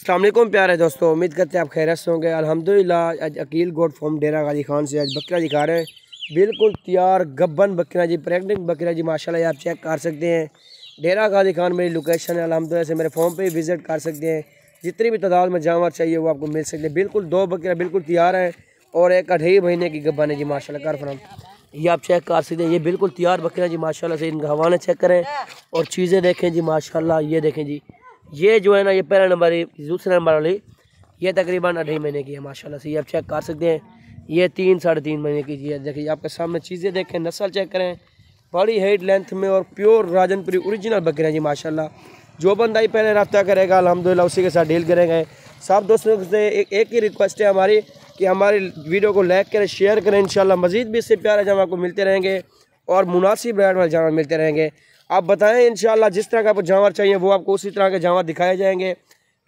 अस्सलाम वालेकुम प्यारे दोस्तों, उम्मीद करते हैं आप खैरियत से होंगे। अल्हम्दुलिल्लाह आज अकील गोट फार्म डेरा गाजी खान से आज बकरा दिखा रहे हैं। बिल्कुल तैयार गब्बन बकरा जी, प्रेगनेंट बकरा जी माशाल्लाह आप चेक कर सकते हैं। डेरा गाजी खान मेरी लोकेशन है। अल्हम्दुलिल्लाह से मेरे फॉर्म पे विज़िट कर सकते हैं। जितनी भी तादाद में जानवर चाहिए वो आपको मिल सकते हैं। बिल्कुल दो बकरा बिल्कुल तैयार है और एक 2.5 महीने की गब्बन है जी माशाल्लाह कर फरम। ये आप चेक कर सकते हैं। ये बिल्कुल तैयार बकरा जी माशाल्लाह से। इनका हवाना चेक करें और चीज़ें देखें जी माशाल्लाह। ये देखें जी, ये जो है ना ये पहला नंबर है, दूसरे नंबर वाली ये तकरीबन 2.5 महीने की है माशाल्लाह से। ये आप चेक कर सकते हैं। ये 3-3.5 महीने की जी है। देखिए आपके सामने चीज़ें देखें, नस्ल चेक करें, बड़ी हाइट लेंथ में और प्योर राजनपुरी ओरिजिनल बकरे हैं जी माशाल्लाह। जो बंदा ही पहले रब्ता करेगा अल्हम्दुलिल्लाह उसी के साथ डील करेंगे। सब दोस्तों से एक ही रिक्वेस्ट है हमारी कि हमारी वीडियो को लाइक करें, शेयर करें। इंशाल्लाह मज़ीद भी इससे प्यारे जानवर आपको मिलते रहेंगे और मुनासिब रेट वाले जानवर मिलते रहेंगे। आप बताएं इंशाल्लाह जिस तरह का आपको जानवर चाहिए वो आपको उसी तरह के जानवर दिखाए जाएंगे।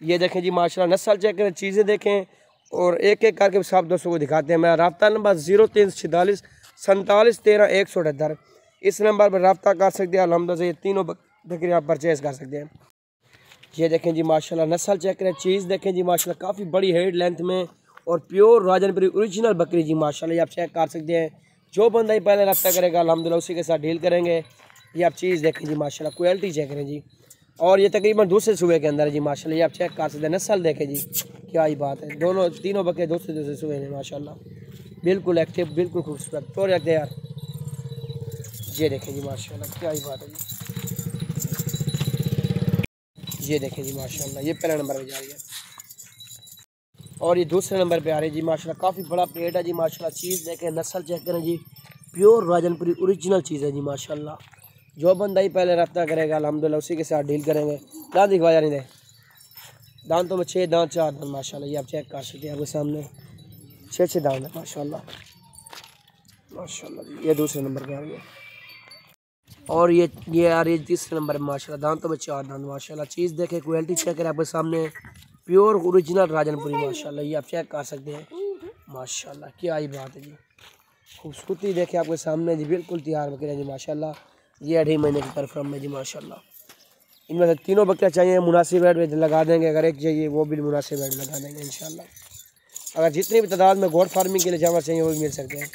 ये देखें जी माशाल्लाह, नस्ल चेक करें, चीज़ें देखें और एक एक करके सब दोस्तों को दिखाते हैं। मेरा रब्ता नंबर 0346 47 13 178। इस नंबर पर रब्ता कर सकते हैं। अल्हम्दुलिल्लाह से ये तीनों बकरी आप परचेज कर सकते हैं। ये देखें जी माशाल्लाह, नस्ल चेक करें, चीज़ देखें जी माशाल्लाह, काफ़ी बड़ी हेड लेंथ में और प्योर राजनपुरी ओरिजिनल बकरी जी माशाल्लाह। ये आप चेक कर सकते हैं। जो बंदा ही पहले रब्ता करेगा अल्हम्दुलिल्लाह उसी के साथ डील करेंगे। ये आप चीज़ देखें जी माशाल्लाह, क्वालिटी चेक करें जी। और ये तकरीबन दूसरे सूबे के अंदर है जी माशाल्लाह। ये आप चेक कर सकते हैं। नस्ल देखें जी, क्या ही बात है। दोनों तीनों बकरे दूसरे सूबे में माशाल्लाह, बिल्कुल एक्टिव, बिल्कुल खूबसूरत तो रखते यार। ये देखें जी माशाल्लाह, क्या ही बात है जी। ये देखें जी माशाल्लाह, ये पहला नंबर पे जा रही है और ये दूसरे नंबर पे आ रही है जी माशाल्लाह। काफ़ी बड़ा पेट है जी माशाल्लाह। चीज़ देखें, नस्ल चेक करें जी, प्योर राजनपुरी ओरिजिनल चीज़ है जी माशाल्लाह। जो बंदा ही पहले रब्ता करेगा अल्हम्दुलिल्लाह उसी के साथ डील करेंगे। दांत दिखवा जाने दे, दांतों में 6 दांत 4 दांत माशाल्लाह। ये आप चेक कर सकते हैं, आपके सामने 6 दांत है माशाल्लाह माशाल्लाह जी। ये दूसरे नंबर पे आ रही है और ये आ रही है तीसरे नंबर पर माशाल्लाह। दांतों में 4 दांत माशाल्लाह। चीज़ देखें, क्वालिटी चेक करें, आपके सामने प्योर ओरिजिनल राजनपुरी माशाल्लाह। ये आप चेक कर सकते हैं माशाल्लाह, क्या ही बात है जी। खूबसूरती देखें आपके सामने जी, बिल्कुल तैयार बकरे जी माशाल्लाह। ये 2.5 महीने की तरफ में जी माशाल्लाह। इनमें से तीनों बकरे चाहिए मुनासिब रेट में लगा देंगे। अगर एक चाहिए वो भी मुनासिब रेट लगा देंगे इंशाल्लाह। अगर जितनी भी तादाद में गोट फार्मिंग के लिए जानवर चाहिए वो भी मिल सकते हैं।